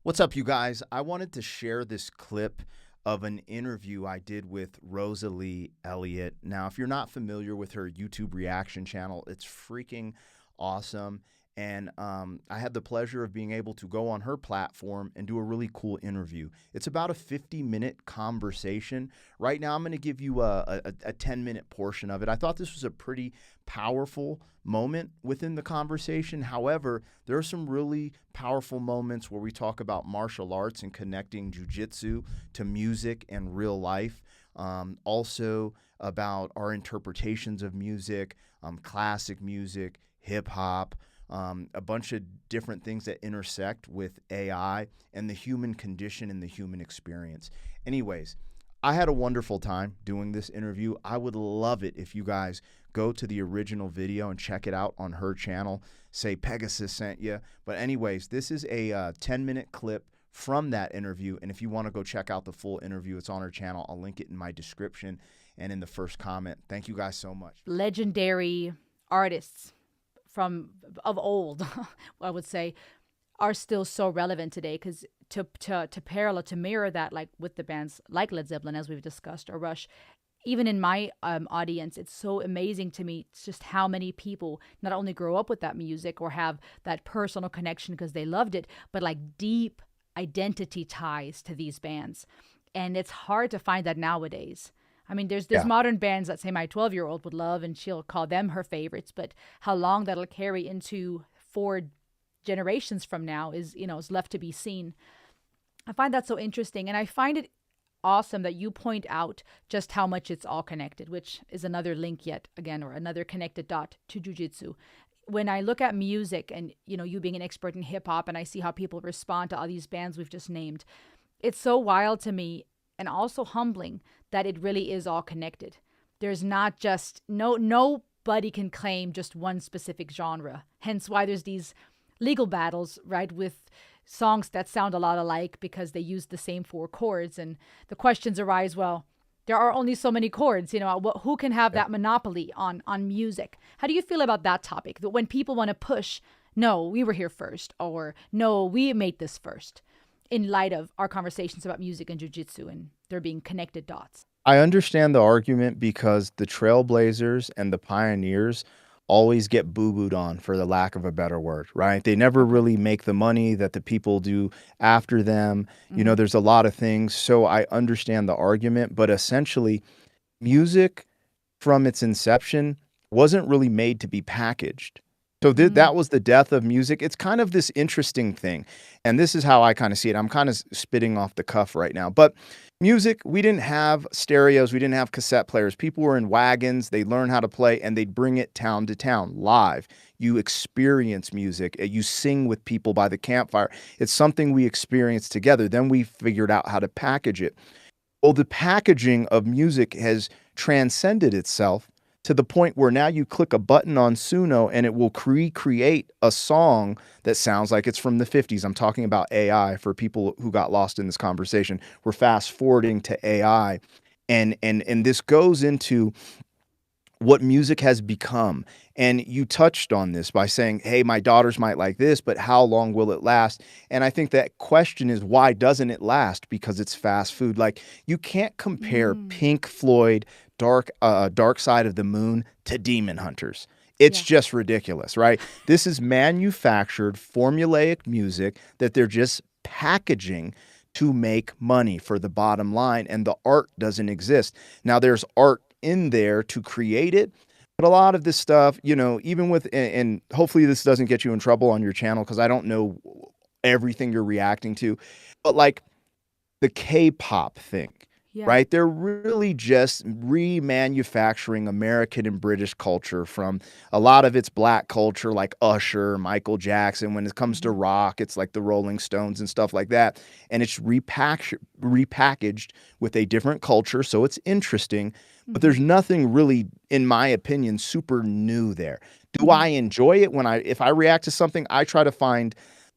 What's up, you guys? I wanted to share this clip of an interview I did with Rosalie Elliott. Now, if you're not familiar with her YouTube reaction channel, it's freaking awesome. And I had the pleasure of being able to go on her platform and do a really cool interview. It's about a 50-minute conversation. Right now, I'm going to give you a 10-minute portion of it. I thought this was a pretty powerful moment within the conversation. However, there are some really powerful moments where we talk about martial arts and connecting jujitsu to music and real life. Also about our interpretations of music, classic music, hip hop, a bunch of different things that intersect with AI and the human condition and the human experience. Anyways, I had a wonderful time doing this interview. I would love it if you guys go to the original video and check it out on her channel. Say Pegasus sent you. But anyways, this is a 10-minute clip from that interview. And if you want to go check out the full interview, it's on her channel. I'll link it in my description and in the first comment. Thank you guys so much. Legendary artists of old, I would say, are still so relevant today, because to mirror that, like with the bands like Led Zeppelin, as we've discussed, or Rush, even in my audience, it's so amazing to me. It's just how many people not only grow up with that music or have that personal connection because they loved it, but like deep identity ties to these bands. And it's hard to find that nowadays. I mean, there's Yeah. modern bands that say my 12-year-old would love, and she'll call them her favorites. But how long that'll carry into 4 generations from now is left to be seen. I find that so interesting, and I find it awesome that you point out just how much it's all connected, which is another link yet again, or another connected dot to jujitsu. When I look at music, and you being an expert in hip hop, and I see how people respond to all these bands we've just named, it's so wild to me, and also humbling, that it really is all connected. There's not just nobody can claim just one specific genre. Hence why there's these legal battles, right, with songs that sound a lot alike because they use the same 4 chords, and the questions arise, well, there are only so many chords, who can have that monopoly on music? How do you feel about that topic? That when people want to push, no, we were here first, or no, we made this first, in light of our conversations about music and jujitsu and there being connected dots. I understand the argument because the trailblazers and the pioneers always get boo-booed on, for the lack of a better word, right? They never Okay. really make the money that the people do after them. Mm-hmm. There's a lot of things. So I understand the argument, but essentially, music from its inception wasn't really made to be packaged. So Mm. that was the death of music. It's kind of this interesting thing. And this is how I kind of see it. I'm kind of spitting off the cuff right now. But music, we didn't have stereos, we didn't have cassette players. People were in wagons, they learned how to play, and they'd bring it town to town live. You experience music, you sing with people by the campfire. It's something we experience together. Then we figured out how to package it. Well, the packaging of music has transcended itself to the point where now you click a button on Suno and it will recreate a song that sounds like it's from the 50s. I'm talking about AI for people who got lost in this conversation. We're fast forwarding to AI. And this goes into what music has become. And you touched on this by saying, hey, my daughters might like this, but how long will it last? And I think that question is, why doesn't it last? Because it's fast food. Like, you can't compare Mm. Pink Floyd, Dark Side of the Moon to Demon Hunters. It's Yeah. just ridiculous, right? This is manufactured, formulaic music that they're just packaging to make money for the bottom line, and the art doesn't exist. Now, there's art in there to create it, but a lot of this stuff, even with, and hopefully this doesn't get you in trouble on your channel because I don't know everything you're reacting to, but like the K-pop thing, Yeah. right? They're really just remanufacturing American and British culture from a lot of its black culture, like Usher, Michael Jackson. When it comes to Mm-hmm. rock, it's like the Rolling Stones and stuff like that. And it's repackaged with a different culture. So it's interesting, but Mm-hmm. there's nothing really, in my opinion, super new there. Do Mm-hmm. I enjoy it if I react to something? I try to find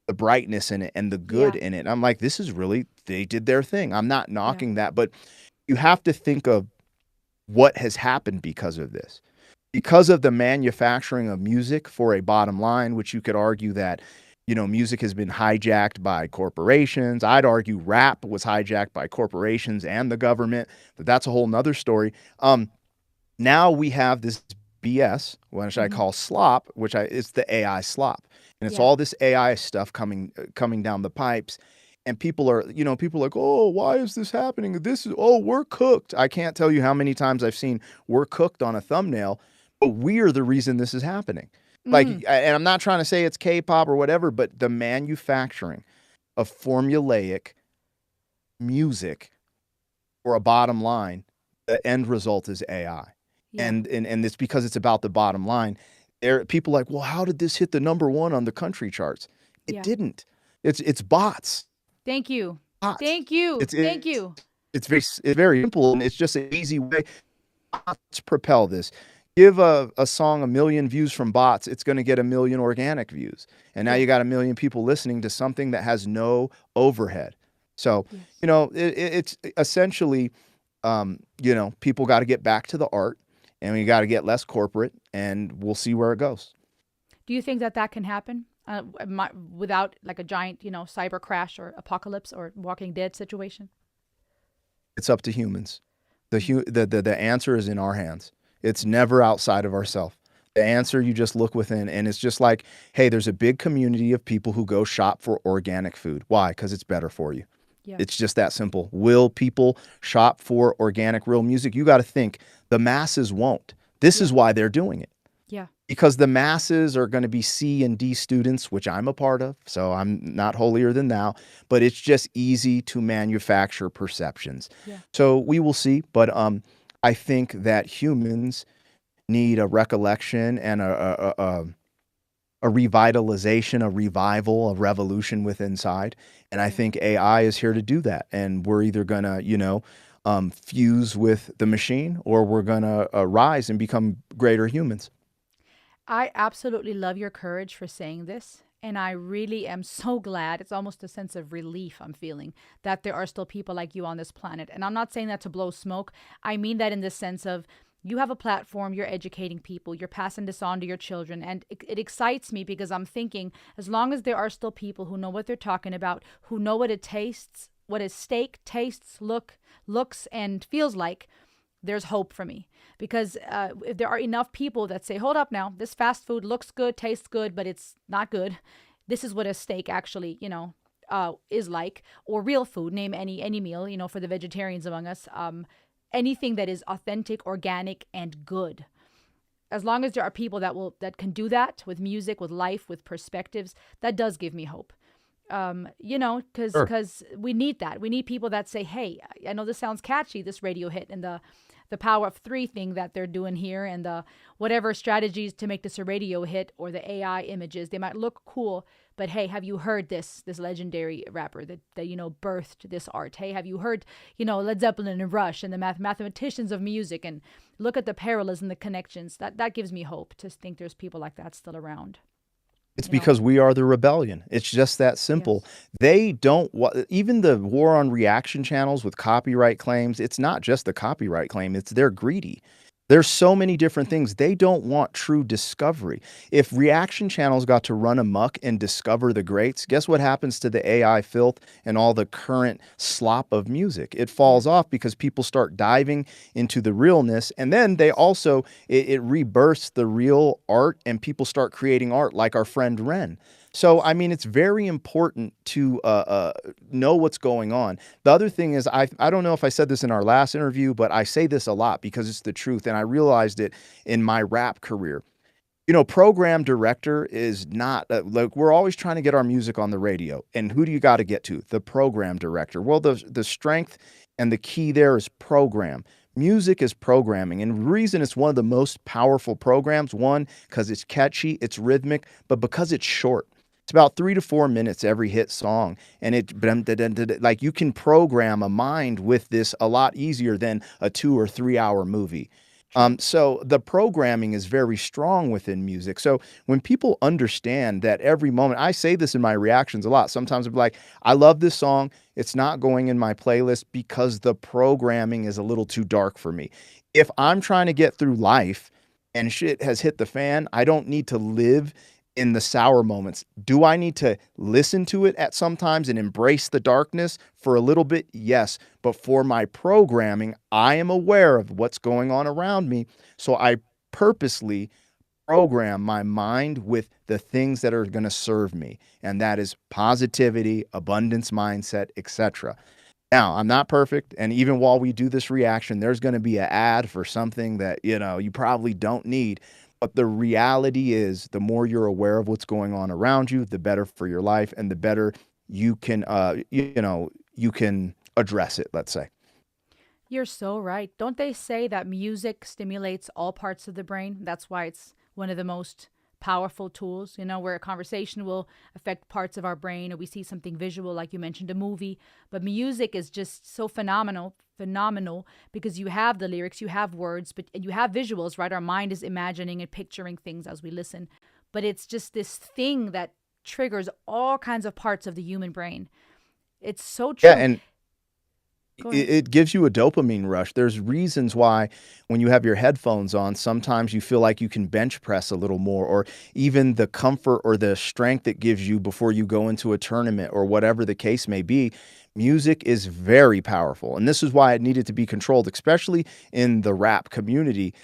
the brightness in it and the good Yeah. in it. I'm like, this is really, they did their thing. I'm not Yeah. knocking that, but you have to think of what has happened because of this. Because of the manufacturing of music for a bottom line, which you could argue that music has been hijacked by corporations. I'd argue rap was hijacked by corporations and the government, but that's a whole nother story. Now we have this BS, which I Hmm. call slop, which it's the AI slop, and it's Yeah. all this AI stuff coming down the pipes, and people are like, oh, why is this happening? We're cooked. I can't tell you how many times I've seen "we're cooked" on a thumbnail, but we're the reason this is happening. Like, Mm. and I'm not trying to say it's K-pop or whatever, but the manufacturing of formulaic music or a bottom line, the end result is AI. Yeah. And it's because it's about the bottom line. People are like, well, how did this hit the number one on the country charts? It Yeah. didn't. It's bots. Thank you. Bots. Thank you. It's Thank it's you. it's very simple, and it's just an easy way to propel this. Give a song a million views from bots, it's going to get a million organic views. And now Yeah. you got a million people listening to something that has no overhead. So, Yes. it's essentially, people got to get back to the art, and we got to get less corporate, and we'll see where it goes. Do you think that that can happen without like a giant, cyber crash or apocalypse or Walking Dead situation? It's up to humans. The, Mm. hu- the answer is in our hands. It's never outside of ourselves. The answer, you just look within, and it's just like, hey, there's a big community of people who go shop for organic food. Why? Because it's better for you. Yeah. It's just that simple. Will people shop for organic, real music? You got to think the masses won't. This is Yeah. why they're doing it, Yeah. because the masses are going to be C and D students, which I'm a part of. So I'm not holier than thou, but it's just easy to manufacture perceptions. Yeah. So we will see. But I think that humans need a recollection and a revitalization, a revival, a revolution with inside. And I Yeah. think AI is here to do that. And we're either going to, fuse with the machine, or we're going to rise and become greater humans. I absolutely love your courage for saying this. And I really am so glad. It's almost a sense of relief I'm feeling that there are still people like you on this planet. And I'm not saying that to blow smoke. I mean that in the sense of you have a platform, you're educating people, you're passing this on to your children. And it excites me because I'm thinking as long as there are still people who know what they're talking about, who know what it tastes, what a steak tastes, looks, and feels like, there's hope for me because if there are enough people that say, hold up now, this fast food looks good, tastes good, but it's not good. This is what a steak actually, is like, or real food. Name any meal, for the vegetarians among us. Anything that is authentic, organic, and good. As long as there are people that can do that with music, with life, with perspectives, that does give me hope. Because Sure. we need that. We need people that say, "Hey, I know this sounds catchy, this radio hit, and the power of three thing that they're doing here, and the whatever strategies to make this a radio hit, or the AI images, they might look cool, but hey, have you heard this legendary rapper that birthed this art? Hey, have you heard Led Zeppelin and Rush and the mathematicians of music, and look at the parallels and the connections. That gives me hope to think there's people like that still around. It's You know? because we are the rebellion. It's just that simple. Yes. They don't even the war on reaction channels with copyright claims, it's not just the copyright claim, it's they're greedy. There's so many different things. They don't want true discovery. If reaction channels got to run amok and discover the greats, guess what happens to the AI filth and all the current slop of music? It Yeah. falls off because people start diving into the realness. And then they also, it rebirths the real art, and people start creating art like our friend Ren. So, Yes. I mean, it's very important to know what's going on. The other thing is, I don't know if I said this in our last interview, but I say this a lot because it's the truth. And I realized it in my rap career. Program director is not like, we're always trying to get our music on the radio. And who do you got to get to? The program director. Well, the strength and the key there is program. Music is programming. And the reason it's one of the most powerful programs, one, because it's catchy, it's rhythmic, but because it's short. It's about 3 to 4 minutes every hit song, and like you can program a mind with this a lot easier than a 2 or 3 hour movie. True. So the programming is very strong within music. So when people understand that every moment, I say this in my reactions a lot. Sometimes I'll be like, I love this song. It's not going in my playlist because the programming is a little too dark for me. If I'm trying to get through life and shit has hit the fan, I don't need to live in the sour moments. Do I need to listen to it at sometimes and embrace the darkness for a little bit? Yes. But for my programming, I am aware of what's going on around me. So I purposely program my mind with the things that are going to serve me. And that is positivity, abundance mindset, etc. Now, I'm not perfect. And even while we do this reaction, there's going to be an ad for something that, you probably don't need. But the reality is, the more you're aware of what's going on around you, the better for your life and the better you can address it, let's say. You're so right. Don't they say that music stimulates all parts of the brain? That's why it's one of the most powerful tools, where a conversation will affect parts of our brain or we see something visual, like you mentioned, a movie. But music is just so phenomenal because you have the lyrics, you have words, but and you have visuals, right? Our mind is imagining and picturing things as we listen. But it's just this thing that triggers all kinds of parts of the human brain. It's so Yeah, true. and Go ahead. it gives you a dopamine rush. There's reasons why when you have your headphones on, sometimes you feel like you can bench press a little more, or even the comfort or the strength it gives you before you go into a tournament or whatever the case may be. Music is very powerful. And this is why it needed to be controlled, especially in the rap community.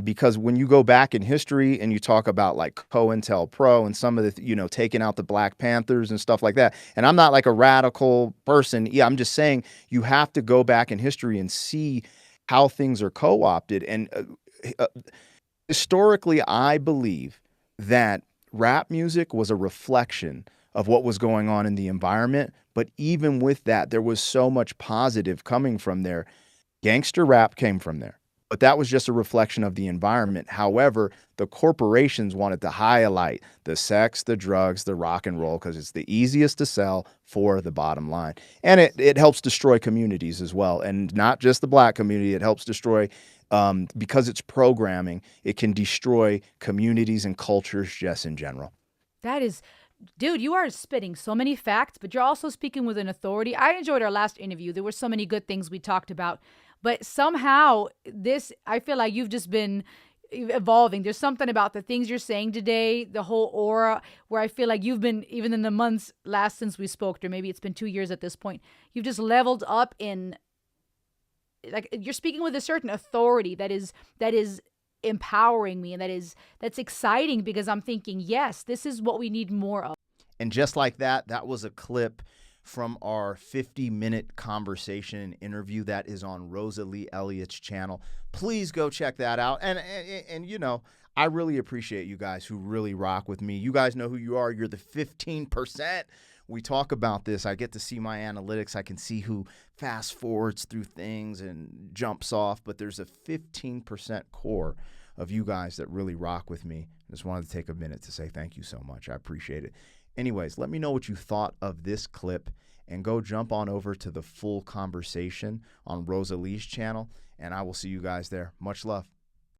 Because when you go back in history and you talk about like COINTELPRO and some of the, taking out the Black Panthers and stuff like that. And I'm not like a radical person. Yeah, I'm just saying you have to go back in history and see how things are co-opted. And uh, historically, I believe that rap music was a reflection of what was going on in the environment. But even with that, there was so much positive coming from there. Gangster rap came from there, but that was just a reflection of the environment. However, the corporations wanted to highlight the sex, the drugs, the rock and roll because it's the easiest to sell for the bottom line. And it helps destroy communities as well. And not just the black community, it helps destroy, because it's programming, it can destroy communities and cultures just in general. That is, dude, you are spitting so many facts, but you're also speaking with an authority. I enjoyed our last interview. There were so many good things we talked about, but somehow I feel like you've just been evolving. There's something about the things you're saying today, the whole aura, where I feel like you've been, even in the months last since we spoke, or maybe it's been 2 years at this point, you've just leveled up in, like, you're speaking with a certain authority that is empowering me, and that's exciting because I'm thinking, yes, this is what we need more of. And just like that, that was a clip from our 50-minute conversation and interview that is on Rosalie Elliott's channel. Please go check that out. And I really appreciate you guys who really rock with me. You guys know who you are. You're the 15%. We talk about this. I get to see my analytics. I can see who fast forwards through things and jumps off, but there's a 15% core of you guys that really rock with me. I just wanted to take a minute to say thank you so much. I appreciate it. Anyways, let me know what you thought of this clip and go jump on over to the full conversation on Rosalie's channel, and I will see you guys there. Much love.